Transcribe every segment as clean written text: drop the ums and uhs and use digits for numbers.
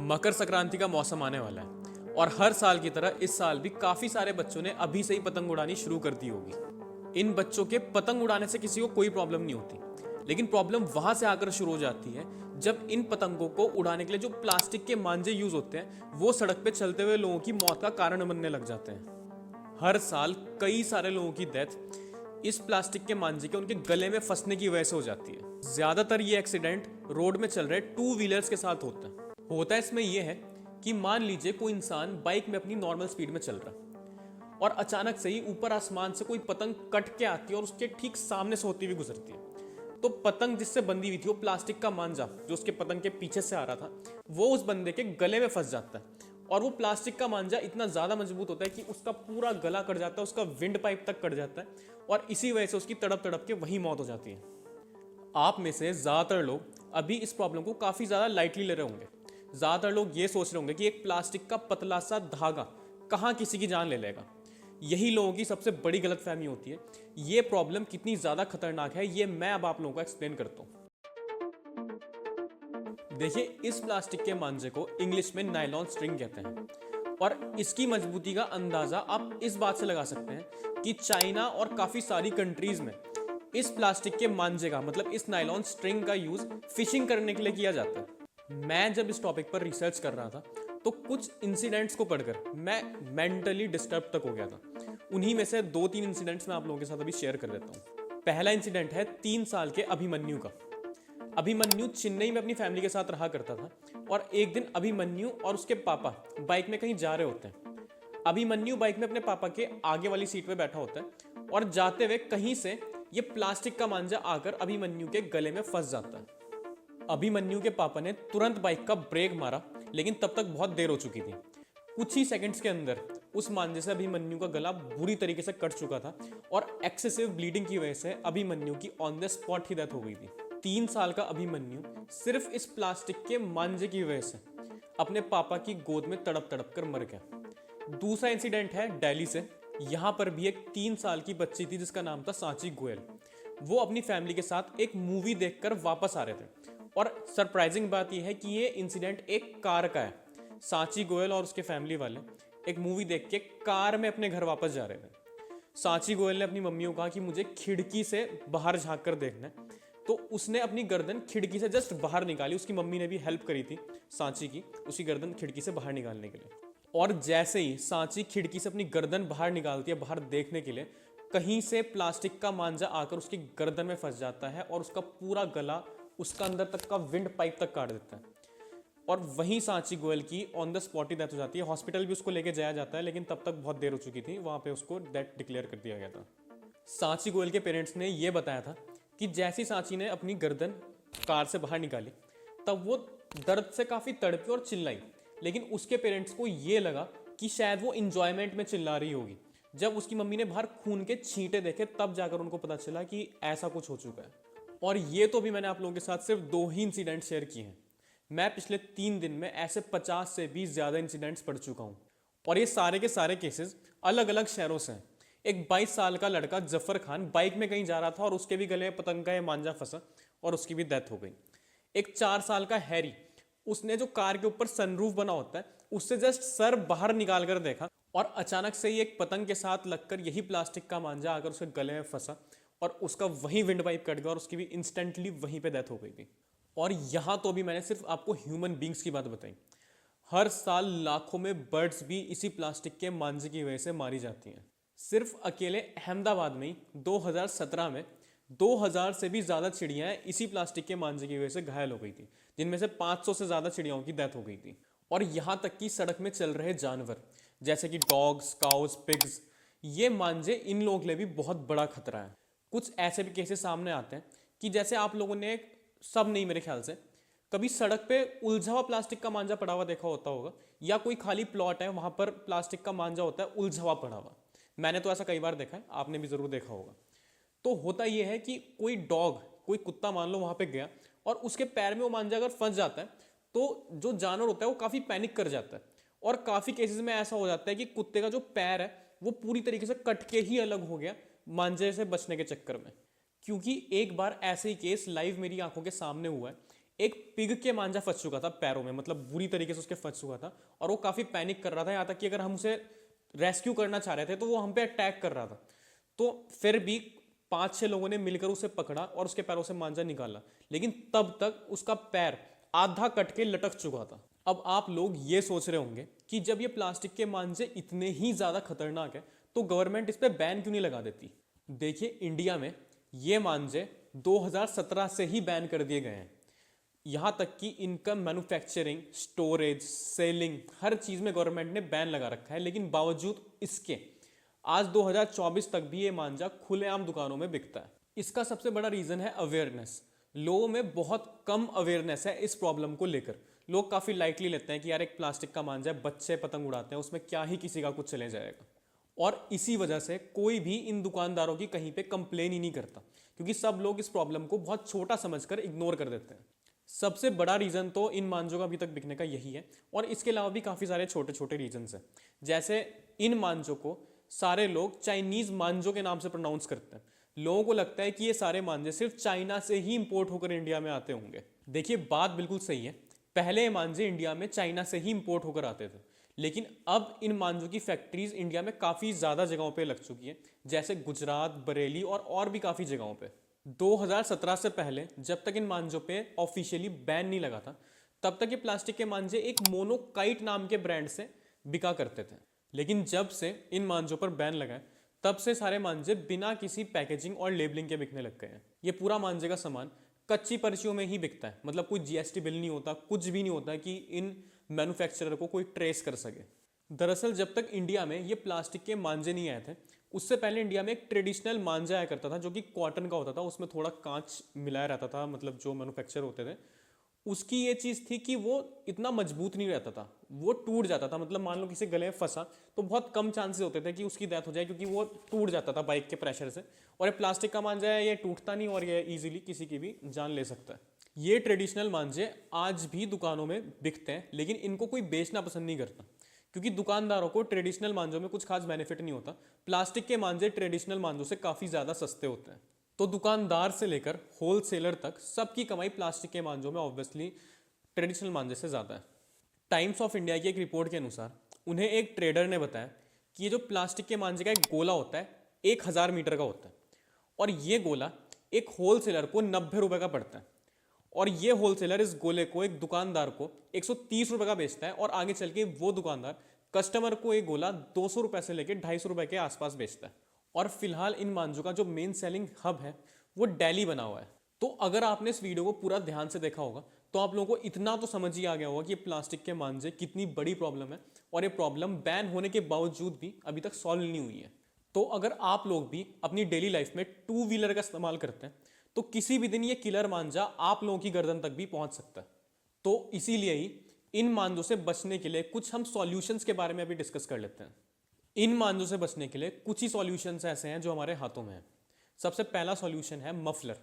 मकर संक्रांति का मौसम आने वाला है और हर साल की तरह इस साल भी काफी सारे बच्चों ने अभी से ही पतंग उड़ानी शुरू कर दी होगी। इन बच्चों के पतंग उड़ाने से किसी को कोई प्रॉब्लम नहीं होती, लेकिन प्रॉब्लम वहां से आकर शुरू हो जाती है जब इन पतंगों को उड़ाने के लिए जो प्लास्टिक के मांझे यूज होते हैं वो सड़क पे चलते हुए लोगों की मौत का कारण बनने लग जाते हैं। हर साल कई सारे लोगों की डेथ इस प्लास्टिक के मांझे के उनके गले में फंसने की वजह से हो जाती है। ज्यादातर ये एक्सीडेंट रोड में चल रहे टू व्हीलर्स के साथ होता है इसमें यह है कि मान लीजिए कोई इंसान बाइक में अपनी नॉर्मल स्पीड में चल रहा है और अचानक से ही ऊपर आसमान से कोई पतंग कट के आती है और उसके ठीक सामने से होती हुई गुजरती है। तो पतंग जिससे बंधी हुई थी वो प्लास्टिक का मांझा जो उसके पतंग के पीछे से आ रहा था वो उस बंदे के गले में फंस जाता है और वो प्लास्टिक का मांझा इतना ज्यादा मजबूत होता है कि उसका पूरा गला कट जाता है, उसका विंड पाइप तक कट जाता है और इसी वजह से उसकी तड़प तड़प के वही मौत हो जाती है। आप में से ज्यादातर लोग अभी इस प्रॉब्लम को काफी ज्यादा लाइटली ले रहे होंगे। ज्यादातर लोग ये सोच रहे होंगे कि एक प्लास्टिक का पतला सा धागा कहाँ किसी की जान ले लेगा। यही लोगों की सबसे बड़ी गलतफहमी होती है। ये प्रॉब्लम कितनी ज्यादा खतरनाक है ये मैं अब आप लोगों को एक्सप्लेन करता हूँ। देखिए, इस प्लास्टिक के मांझे को इंग्लिश में नायलॉन स्ट्रिंग कहते हैं और इसकी मजबूती का अंदाजा आप इस बात से लगा सकते हैं कि चाइना और काफी सारी कंट्रीज में इस प्लास्टिक के मांझे का मतलब इस नायलॉन स्ट्रिंग का यूज फिशिंग करने के लिए किया जाता है। मैं जब इस टॉपिक पर रिसर्च कर रहा था तो कुछ इंसिडेंट्स को पढ़कर मैं मेंटली डिस्टर्ब तक हो गया था। उन्हीं में से 2-3 इंसिडेंट्स मैं आप लोगों के साथ अभी शेयर कर देता हूँ। पहला इंसिडेंट है 3 साल के अभिमन्यु का। अभिमन्यु चेन्नई में अपनी फैमिली के साथ रहा करता था और एक दिन अभिमन्यु और उसके पापा बाइक में कहीं जा रहे होते हैं। अभिमन्यु बाइक में अपने पापा के आगे वाली सीट पे बैठा होता है और जाते हुए कहीं से ये प्लास्टिक का मांझा आकर अभिमन्यु के गले में फंस जाता है। अभिमन्यु के पापा ने तुरंत बाइक का ब्रेक मारा, लेकिन तब तक बहुत देर हो चुकी थी। कुछ ही सेकंड्स के अंदर उस मांझे से अभिमन्यु का गला बुरी तरीके से कट चुका था और एक्सेसिव ब्लीडिंग की वजह से अभिमन्यु की on the spot he death हो गई थी। 3 साल का अभिमन्यु सिर्फ इस प्लास्टिक के मांझे की वजह से अपने पापा की गोद में तड़प तड़प कर मर गया। दूसरा इंसिडेंट है दिल्ली से। यहाँ पर भी एक 3 साल की बच्ची थी जिसका नाम था सांची गोयल। वो अपनी फैमिली के साथ एक मूवी देखकर वापस आ रहे थे और सरप्राइजिंग बात यह है कि ये इंसिडेंट एक कार का है। सांची गोयल और उसके फैमिली वाले एक मूवी देख के कार में अपने घर वापस जा रहे थे। सांची गोयल ने अपनी मम्मी को कहा कि मुझे खिड़की से बाहर झांक कर देखना है, तो उसने अपनी गर्दन खिड़की से जस्ट बाहर निकाली। उसकी मम्मी ने भी हेल्प करी थी सांची की उसकी गर्दन खिड़की से बाहर निकालने के लिए। और जैसे ही सांची खिड़की से अपनी गर्दन बाहर निकालती है बाहर देखने के लिए, कहीं से प्लास्टिक का मांझा आकर उसकी गर्दन में फंस जाता है और उसका पूरा गला उसका अंदर तक का विंड पाइप तक काट देता है और वहीं सांची गोयल की on the spot he death हो जाती है। हॉस्पिटल भी उसको लेके जाया जाता है, लेकिन तब तक बहुत देर हो चुकी थी। वहां पे उसको डेथ डिक्लेयर कर दिया गया था। सांची गोयल के पेरेंट्स ने यह बताया था कि जैसी सांची ने अपनी गर्दन कार से बाहर निकाली तब वो दर्द से काफी तड़पी और चिल्लाई, लेकिन उसके पेरेंट्स को ये लगा कि शायद वो इंजॉयमेंट में चिल्ला रही होगी। जब उसकी मम्मी ने बाहर खून के छींटे देखे तब जाकर उनको पता चला कि ऐसा कुछ हो चुका है। और ये तो भी मैंने आप लोगों के साथ सिर्फ 2 ही इंसिडेंट शेयर किए हैं। मैं पिछले 3 दिन में ऐसे 50 से भी ज्यादा इंसिडेंट्स पढ़ चुका हूँ और ये सारे के सारे केसेस अलग अलग शहरों से हैं। एक 22 साल का लड़का जफर खान बाइक में कहीं जा रहा था और उसके भी गले में पतंग का ये मांझा फंसा और उसकी भी डेथ हो गई। एक 4 साल का हैरी, उसने जो कार के ऊपर सनरूफ बना होता है उससे जस्ट सर बाहर निकाल कर देखा और अचानक से ही एक पतंग के साथ लगकर यही प्लास्टिक का मांझा आकर उसके गले में फंसा और उसका वही विंड पाइप कट गया और उसकी भी इंस्टेंटली वहीं पे डेथ हो गई थी। और यहाँ तो भी मैंने सिर्फ आपको ह्यूमन बींग्स की बात बताई। हर साल लाखों में बर्ड्स भी इसी प्लास्टिक के मांझे की वजह से मारी जाती हैं। सिर्फ अकेले अहमदाबाद में ही 2017 में 2000 से भी ज्यादा चिड़ियां इसी प्लास्टिक के मांझे की वजह से घायल हो गई थी, जिनमें से 500 से ज्यादा चिड़ियाओं की डेथ हो गई थी। और यहाँ तक कि सड़क में चल रहे जानवर जैसे कि डॉग्स, काउस, पिग्स, ये मांझे इन लोगों के लिए भी बहुत बड़ा खतरा है। कुछ ऐसे भी केसेस सामने आते हैं कि जैसे आप लोगों ने, सब नहीं मेरे ख्याल से, कभी सड़क पे उलझा हुआ प्लास्टिक का मांझा पड़ा हुआ देखा होता होगा, या कोई खाली प्लॉट है वहां पर प्लास्टिक का मांझा होता है उलझा हुआ पड़ा हुआ। मैंने तो ऐसा कई बार देखा है, आपने भी जरूर देखा होगा। तो होता यह है कि कोई डॉग, कोई कुत्ता मान लो वहां पे गया और उसके पैर में वो मांझा अगर फंस जाता है तो जो जानवर होता है वो काफी पैनिक कर जाता है और काफी केसेस में ऐसा हो जाता है कि कुत्ते का जो पैर है वो पूरी तरीके से कट के ही अलग हो गया मांझे से बचने के चक्कर में। क्योंकि एक बार ऐसे ही केस लाइव मेरी आंखों के सामने हुआ है। एक पिग के मांझा फंस चुका था पैरों में, मतलब बुरी तरीके से उसके फंस चुका था और वो काफी पैनिक कर रहा था, यहाँ तक कि अगर हम उसे रेस्क्यू करना चाह रहे थे तो वो हम पे अटैक कर रहा था। तो फिर भी 5-6 लोगों ने मिलकर उसे पकड़ा और उसके पैरों से मांझा निकाला, लेकिन तब तक उसका पैर आधा कट के लटक चुका था। अब आप लोग ये सोच रहे होंगे कि जब ये प्लास्टिक के मांझे इतने ही ज्यादा खतरनाक है तो गवर्नमेंट इस पे बैन क्यों नहीं लगा देती। देखिए, इंडिया में ये मांझे 2017 से ही बैन कर दिए गए हैं। यहाँ तक कि इनका मैन्युफैक्चरिंग, स्टोरेज, सेलिंग, हर चीज़ में गवर्नमेंट ने बैन लगा रखा है, लेकिन बावजूद इसके आज 2024 तक भी ये मांझा खुलेआम दुकानों में बिकता है। इसका सबसे बड़ा रीज़न है अवेयरनेस। लोगों में बहुत कम अवेयरनेस है इस प्रॉब्लम को लेकर। लोग काफ़ी लाइटली लेते हैं कि यार एक प्लास्टिक का मांझा है, बच्चे पतंग उड़ाते हैं, उसमें क्या ही किसी का कुछ चले जाएगा। और इसी वजह से कोई भी इन दुकानदारों की कहीं पे कंप्लेन ही नहीं करता, क्योंकि सब लोग इस प्रॉब्लम को बहुत छोटा समझकर इग्नोर कर देते हैं। सबसे बड़ा रीज़न तो इन मांझों का अभी तक बिकने का यही है, और इसके अलावा भी काफ़ी सारे छोटे छोटे रीजंस हैं। जैसे इन मांझों को सारे लोग चाइनीज़ मांझों के नाम से प्रोनाउंस करते हैं। लोगों को लगता है कि ये सारे मांझे सिर्फ चाइना से ही इंपोर्ट होकर इंडिया में आते होंगे। देखिए, बात बिल्कुल सही है, पहले ये मांझे इंडिया में चाइना से ही इंपोर्ट होकर आते थे, लेकिन अब इन मांझों की फैक्ट्रीज इंडिया में काफ़ी ज़्यादा जगहों पे लग चुकी है, जैसे गुजरात, बरेली और भी काफ़ी जगहों पे। 2017 से पहले जब तक इन मांझों पे ऑफिशियली बैन नहीं लगा था, तब तक ये प्लास्टिक के मांझे एक मोनोकाइट नाम के ब्रांड से बिका करते थे। लेकिन जब से इन मांझों पर बैन लगा है, तब से सारे मांझे बिना किसी पैकेजिंग और लेबलिंग के बिकने लग गए हैं। ये पूरा मांझे का सामान कच्ची पर्चियों में ही बिकता है, मतलब कोई जीएसटी बिल नहीं होता, कुछ भी नहीं होता कि इन मैन्युफैक्चरर को कोई ट्रेस कर सके। दरअसल जब तक इंडिया में ये प्लास्टिक के मांझे नहीं आए थे, उससे पहले इंडिया में एक ट्रेडिशनल मांझा आया करता था जो कि कॉटन का होता था, उसमें थोड़ा कांच मिलाया रहता था, मतलब जो मैन्युफैक्चर होते थे उसकी ये चीज़ थी कि वो इतना मजबूत नहीं रहता था, वो टूट जाता था। मतलब मान लो किसी गले में फंसा तो बहुत कम चांसेस होते थे कि उसकी डेथ हो जाए, क्योंकि वो टूट जाता था बाइक के प्रेशर से। और ये प्लास्टिक का मांझा है, ये टूटता नहीं और ये इजीली किसी की भी जान ले सकता है। ये ट्रेडिशनल मांझे आज भी दुकानों में बिकते हैं, लेकिन इनको कोई बेचना पसंद नहीं करता, क्योंकि दुकानदारों को ट्रेडिशनल मांझों में कुछ खास बेनिफिट नहीं होता। प्लास्टिक के मांझे ट्रेडिशनल मांझों से काफ़ी ज़्यादा सस्ते होते हैं। तो दुकानदार से लेकर होलसेलर तक सबकी कमाई प्लास्टिक के मांझों में ऑब्वियसली ट्रेडिशनल मांझे से ज़्यादा है। टाइम्स ऑफ इंडिया की एक रिपोर्ट के अनुसार उन्हें एक ट्रेडर ने बताया कि ये जो प्लास्टिक के मांझे का एक गोला होता है 1000 मीटर का होता है, और ये गोला एक होलसेलर को 90 रुपये का पड़ता है, और ये होलसेलर इस गोले को एक दुकानदार को 130 रुपये का बेचता है, और आगे चल के वो दुकानदार कस्टमर को एक गोला 200 रुपये से लेकर 250 रुपये के आसपास बेचता है। और फिलहाल इन मांझों का जो मेन सेलिंग हब है वो दिल्ली बना हुआ है। तो अगर आपने इस वीडियो को पूरा ध्यान से देखा होगा तो आप लोगों को इतना तो समझ ही आ गया होगा कि ये प्लास्टिक के मांझे कितनी बड़ी प्रॉब्लम है, और ये प्रॉब्लम बैन होने के बावजूद भी अभी तक सॉल्व नहीं हुई है। तो अगर आप लोग भी अपनी डेली लाइफ में 2 व्हीलर का इस्तेमाल करते हैं तो किसी भी दिन ये किलर मांझा आप लोगों की गर्दन तक भी पहुंच सकता है। तो इसीलिए ही इन मांझों से बचने के लिए कुछ हम सॉल्यूशंस के बारे में अभी डिस्कस कर लेते हैं। इन मांझों से बचने के लिए कुछ ही सॉल्यूशंस ऐसे हैं जो हमारे हाथों में हैं। सबसे पहला सॉल्यूशन है मफलर।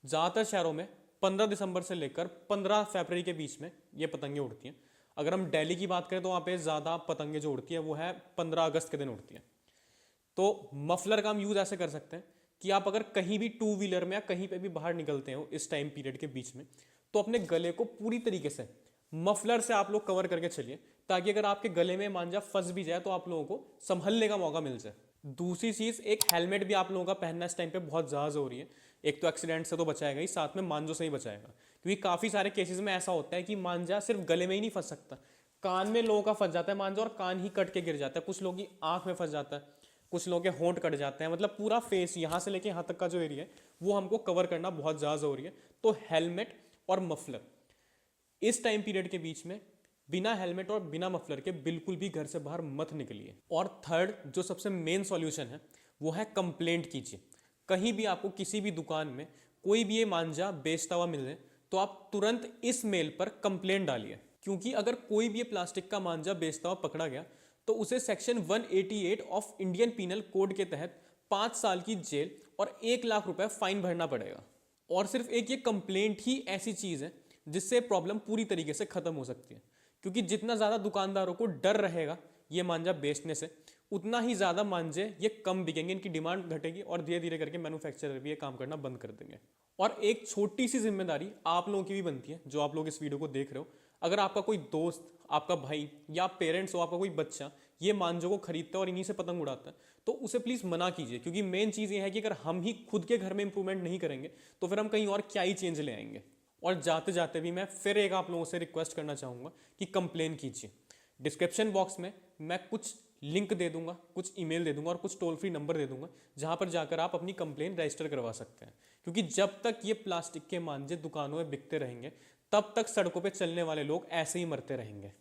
ज़्यादातर शहरों में 15 दिसंबर से लेकर 15 फरवरी के बीच में ये पतंगें उड़ती हैं। अगर हम दिल्ली की बात करें तो वहाँ पे ज़्यादा पतंगें जो उड़ती हैं वो है 15 अगस्त के दिन उड़ती हैं। तो मफलर का हम यूज़ ऐसे कर सकते हैं कि आप अगर कहीं भी 2 व्हीलर में या कहीं पे भी बाहर निकलते हो इस टाइम पीरियड के बीच में, तो अपने गले को पूरी तरीके से मफलर से आप लोग कवर करके चलिए, ताकि अगर आपके गले में मांझा फंस भी जाए तो आप लोगों को संभलने का मौका मिल जाए। दूसरी चीज़, एक हेलमेट भी आप लोगों का पहनना इस टाइम पे बहुत ज़्यादा ज़रूरी है। एक तो एक्सीडेंट से तो बचाएगा ही, साथ में मांझों से ही बचाएगा, क्योंकि काफ़ी सारे केसेस में ऐसा होता है कि मांझा सिर्फ गले में ही नहीं फंस सकता, कान में लोगों का फंस जाता है मांझा और कान ही कट के गिर जाता है। कुछ लोगों की आंख में फंस जाता है, कुछ लोगों के होंठ कट जाते हैं, मतलब पूरा फेस यहाँ से लेके यहाँ तक का जो एरिया है वो हमको कवर करना बहुत ज़्यादा ज़रूरी है। तो हेलमेट और मफलर इस टाइम पीरियड के बीच में बिना हेलमेट और बिना मफलर के बिल्कुल भी घर से बाहर मत निकलिए। और थर्ड, जो सबसे मेन सॉल्यूशन है वो है कंप्लेंट कीजिए। कहीं भी आपको किसी भी दुकान में कोई भी ये मांझा बेचता हुआ मिले तो आप तुरंत इस मेल पर कंप्लेंट डालिए, क्योंकि अगर कोई भी ये प्लास्टिक का मांझा बेचता हुआ पकड़ा गया तो उसे section 188 of Indian penal code के तहत 5 साल की जेल और 1 लाख रुपए फाइन भरना पड़ेगा। और सिर्फ एक ये कंप्लेंट ही ऐसी चीज़ है जिससे प्रॉब्लम पूरी तरीके से खत्म हो सकती है, क्योंकि जितना ज़्यादा दुकानदारों को डर रहेगा ये मांझा बेचने से, उतना ही ज़्यादा मांझे ये कम बिकेंगे, इनकी डिमांड घटेगी और धीरे धीरे करके मैन्युफैक्चरर भी ये काम करना बंद कर देंगे। और एक छोटी सी जिम्मेदारी आप लोगों की भी बनती है जो आप लोग इस वीडियो को देख रहे हो। अगर आपका कोई दोस्त, आपका भाई या पेरेंट्स हो, आपका कोई बच्चा ये मांझों को खरीदता है और इन्हीं से पतंग उड़ाता है, तो उसे प्लीज मना कीजिए, क्योंकि मेन चीज ये है कि अगर हम ही खुद के घर में इंप्रूवमेंट नहीं करेंगे तो फिर हम कहीं और क्या ही चेंज ले आएंगे। और जाते जाते भी मैं फिर एक आप लोगों से रिक्वेस्ट करना चाहूंगा कि कंप्लेन कीजिए। डिस्क्रिप्शन बॉक्स में मैं कुछ लिंक दे दूंगा, कुछ ईमेल दे दूंगा और कुछ टोल फ्री नंबर दे दूंगा जहां पर जाकर आप अपनी कंप्लेन रजिस्टर करवा सकते हैं। क्योंकि जब तक ये प्लास्टिक के मांझे दुकानों में बिकते रहेंगे तब तक सड़कों पे चलने वाले लोग ऐसे ही मरते रहेंगे।